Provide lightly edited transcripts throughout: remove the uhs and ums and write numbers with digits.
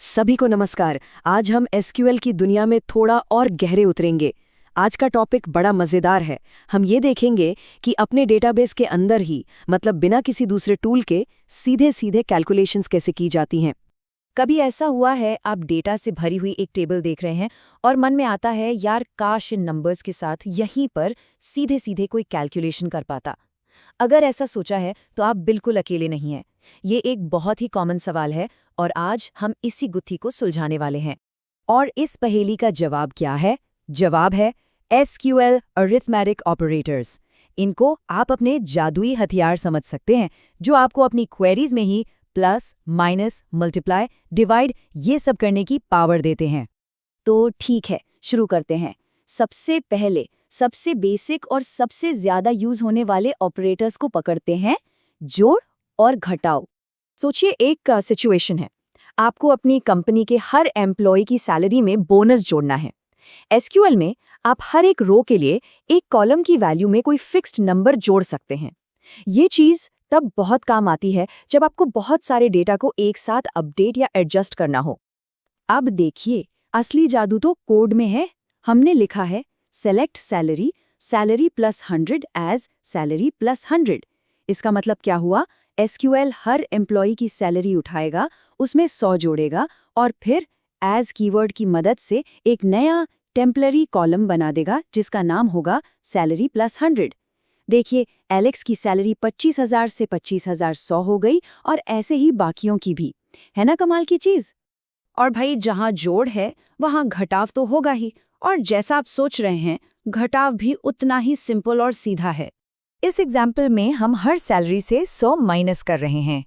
सभी को नमस्कार। आज हम एसक्यूएल की दुनिया में थोड़ा और गहरे उतरेंगे। आज का टॉपिक बड़ा मज़ेदार है। हम ये देखेंगे कि अपने डेटाबेस के अंदर ही, मतलब बिना किसी दूसरे टूल के, सीधे सीधे कैलकुलेशंस कैसे की जाती हैं। कभी ऐसा हुआ है आप डेटा से भरी हुई एक टेबल देख रहे हैं और मन में आता है यार काश इन नंबर्स के साथ यहीं पर सीधे सीधे कोई कैलकुलेशन कर पाता। अगर ऐसा सोचा है तो आप बिल्कुल अकेले नहीं हैं। ये एक बहुत ही कॉमन सवाल है और आज हम इसी गुत्थी को सुलझाने वाले हैं। और इस पहेली का जवाब क्या है? जवाब है एसक्यूएल अरिथमेटिक ऑपरेटर्स। इनको आप अपने जादुई हथियार समझ सकते हैं जो आपको अपनी क्वेरीज में ही प्लस, माइनस, मल्टीप्लाई, डिवाइड ये सब करने की पावर देते हैं। तो ठीक है, शुरू करते हैं। सबसे पहले सबसे बेसिक और सबसे ज्यादा यूज होने वाले ऑपरेटर्स को पकड़ते हैं, जोड़ और घटाओ। सोचिए एक सिचुएशन है, आपको अपनी कंपनी के हर एम्प्लॉय की सैलरी में बोनस जोड़ना है। एसक्यूएल में आप हर एक रो के लिए एक कॉलम की वैल्यू में कोई फिक्स्ड नंबर जोड़ सकते हैं। ये चीज तब बहुत काम आती है जब आपको बहुत सारे डेटा को एक साथ अपडेट या एडजस्ट करना हो। अब देखिए, असली जादू तो कोड में है। हमने लिखा है select salary, salary plus 100 as salary plus 100। इसका मतलब क्या हुआ? एसक्यूएल हर एम्प्लॉय की सैलरी उठाएगा, उसमें 100 जोड़ेगा और फिर एज कीवर्ड की मदद से एक नया टेम्पररी कॉलम बना देगा जिसका नाम होगा सैलरी प्लस 100। देखिए, एलेक्स की सैलरी 25,000 से 25,100 हो गई और ऐसे ही बाकियों की भी। है ना कमाल की चीज? और भाई जहां जोड़ है वहां घटाव तो होगा ही, और जैसा आप सोच रहे हैं घटाव भी उतना ही सिंपल और सीधा है। इस एग्जाम्पल में हम हर सैलरी से 100 माइनस कर रहे हैं।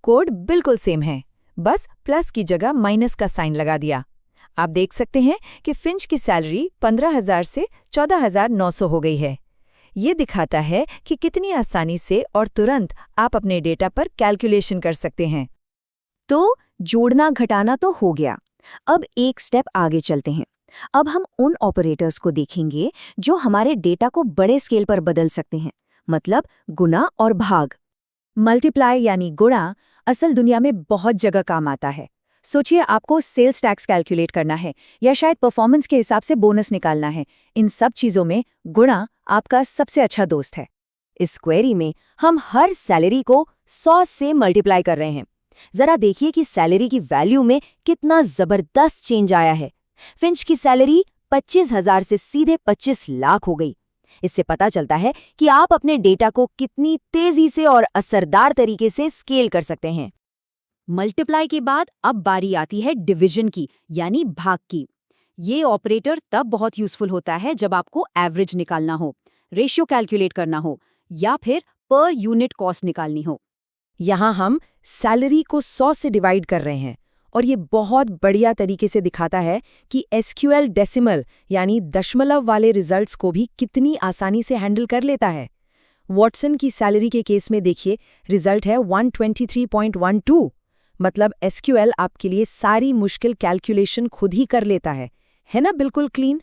कोड बिल्कुल सेम है, बस प्लस की जगह माइनस का साइन लगा दिया। आप देख सकते हैं कि फिंच की सैलरी 15,000 से 14,900 हो गई है। ये दिखाता है कि कितनी आसानी से और तुरंत आप अपने डेटा पर कैलकुलेशन कर सकते हैं। तो जोड़ना घटाना तो हो गया। अब एक स्टेप आगे चलते हैं। अब हम उन ऑपरेटर्स को देखेंगे जो हमारे डेटा को बड़े स्केल पर बदल सकते हैं, मतलब गुणा और भाग। मल्टीप्लाई यानी गुणा असल दुनिया में बहुत जगह काम आता है। सोचिए आपको सेल्स टैक्स कैलकुलेट करना है या शायद परफॉर्मेंस के हिसाब से बोनस निकालना है। इन सब चीजों में गुणा आपका सबसे अच्छा दोस्त है। इस क्वेरी में हम हर सैलरी को 100 से मल्टीप्लाई कर रहे हैं। जरा देखिए कि सैलरी की वैल्यू में कितना जबरदस्त चेंज आया है। फिंच की सैलरी 25,000 से सीधे 25 लाख हो गई। इससे पता चलता है कि आप अपने डेटा को कितनी तेजी से और असरदार तरीके से स्केल कर सकते हैं। मल्टीप्लाई के बाद अब बारी आती है डिवीजन की, यानी भाग की। ये ऑपरेटर तब बहुत यूजफुल होता है जब आपको एवरेज निकालना हो, रेशियो कैलकुलेट करना हो या फिर पर यूनिट कॉस्ट निकालनी हो। यहाँ हम सैलरी को 100 से डिवाइड कर रहे हैं और ये बहुत बढ़िया तरीके से दिखाता है कि एसक्यूएल डेसिमल यानी दशमलव वाले रिजल्ट्स को भी कितनी आसानी से हैंडल कर लेता है। वॉटसन की सैलरी के केस में देखिए, रिजल्ट है 123.12। मतलब एसक्यूएल आपके लिए सारी मुश्किल कैलकुलेशन खुद ही कर लेता है ना? बिल्कुल क्लीन।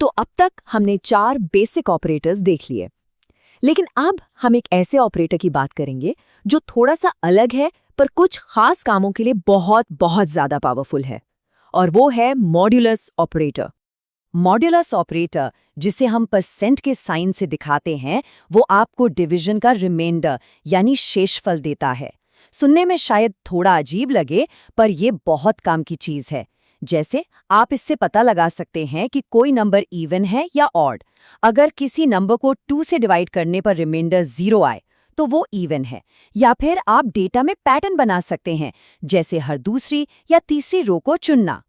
तो अब तक हमने 4 बेसिक ऑपरेटर्स देख लिए, लेकिन अब हम एक ऐसे ऑपरेटर की बात करेंगे जो थोड़ा सा अलग है पर कुछ खास कामों के लिए बहुत बहुत ज्यादा पावरफुल है, और वो है मॉड्यूलस ऑपरेटर। मॉड्यूलस ऑपरेटर, जिसे हम परसेंट के साइन से दिखाते हैं, वो आपको डिवीजन का रिमाइंडर यानी शेषफल देता है। सुनने में शायद थोड़ा अजीब लगे, पर यह बहुत काम की चीज है। जैसे आप इससे पता लगा सकते हैं कि कोई नंबर इवन है या ऑड। अगर किसी नंबर को 2 से डिवाइड करने पर रिमाइंडर 0 आए तो वो इवन है। या फिर आप डेटा में पैटर्न बना सकते हैं, जैसे हर दूसरी या तीसरी रो को चुनना।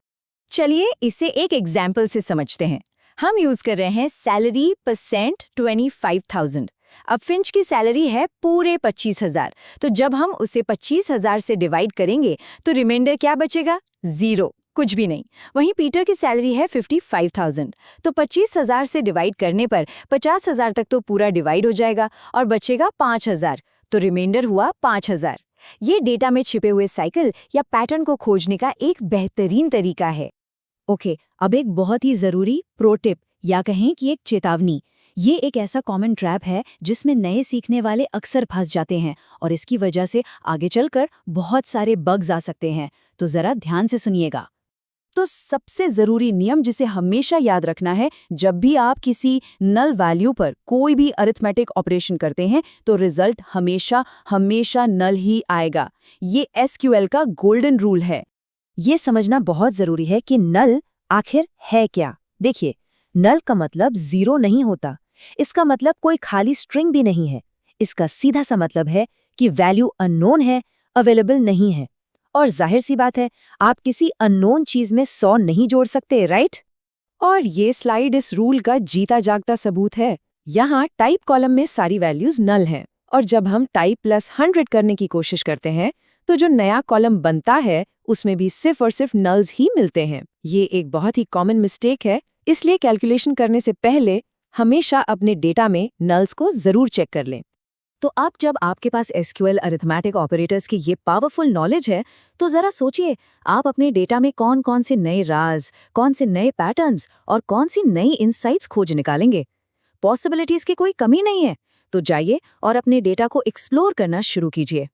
चलिए इसे एक एग्जाम्पल से समझते हैं। हम यूज कर रहे हैं सैलरी परसेंट 25,000। अब फिंच की सैलरी है पूरे 25,000, तो जब हम उसे 25,000 से डिवाइड करेंगे तो रिमाइंडर क्या बचेगा? 0, कुछ भी नहीं। वहीं पीटर की सैलरी है 55,000, तो 25,000 से डिवाइड करने पर 50,000 तक तो पूरा डिवाइड हो जाएगा और बचेगा 5,000, तो रिमाइंडर हुआ 5,000। ये डेटा में छिपे हुए साइकिल या पैटर्न को खोजने का एक बेहतरीन तरीका है। ओके, अब एक बहुत ही जरूरी प्रो टिप या कहें कि एक चेतावनी। ये एक ऐसा कॉमन ट्रैप है जिसमें नए सीखने वाले अक्सर फंस जाते हैं और इसकी वजह से आगे चलकर बहुत सारे बग्स आ सकते हैं। तो जरा ध्यान से सुनिएगा। तो सबसे जरूरी नियम जिसे हमेशा याद रखना है, जब भी आप किसी नल वैल्यू पर कोई भी अरिथमेटिक ऑपरेशन करते हैं तो रिजल्ट हमेशा हमेशा नल ही आएगा। ये एसक्यूएल का गोल्डन रूल है। ये समझना बहुत जरूरी है कि नल आखिर है क्या। देखिए, नल का मतलब जीरो नहीं होता। इसका मतलब कोई खाली स्ट्रिंग भी नहीं है। इसका सीधा सा मतलब है कि वैल्यू अननोन है, अवेलेबल नहीं है। और जाहिर सी बात है, आप किसी अननोन चीज में 100 नहीं जोड़ सकते, राइट? और ये स्लाइड इस रूल का जीता जागता सबूत है। यहाँ टाइप कॉलम में सारी वैल्यूज नल हैं, और जब हम टाइप प्लस 100 करने की कोशिश करते हैं तो जो नया कॉलम बनता है उसमें भी सिर्फ और सिर्फ नल्स ही मिलते हैं। ये एक बहुत ही कॉमन मिस्टेक है, इसलिए कैलकुलेशन करने से पहले हमेशा अपने डेटा में नल्स को जरूर चेक कर लें। तो अब जब आपके पास एसक्यूएल अरिथमेटिक ऑपरेटर्स की ये पावरफुल नॉलेज है, तो जरा सोचिए आप अपने डेटा में कौन कौन से नए राज, कौन से नए पैटर्न्स और कौन सी नई इनसाइट्स खोज निकालेंगे। पॉसिबिलिटीज की कोई कमी नहीं है। तो जाइए और अपने डेटा को एक्सप्लोर करना शुरू कीजिए।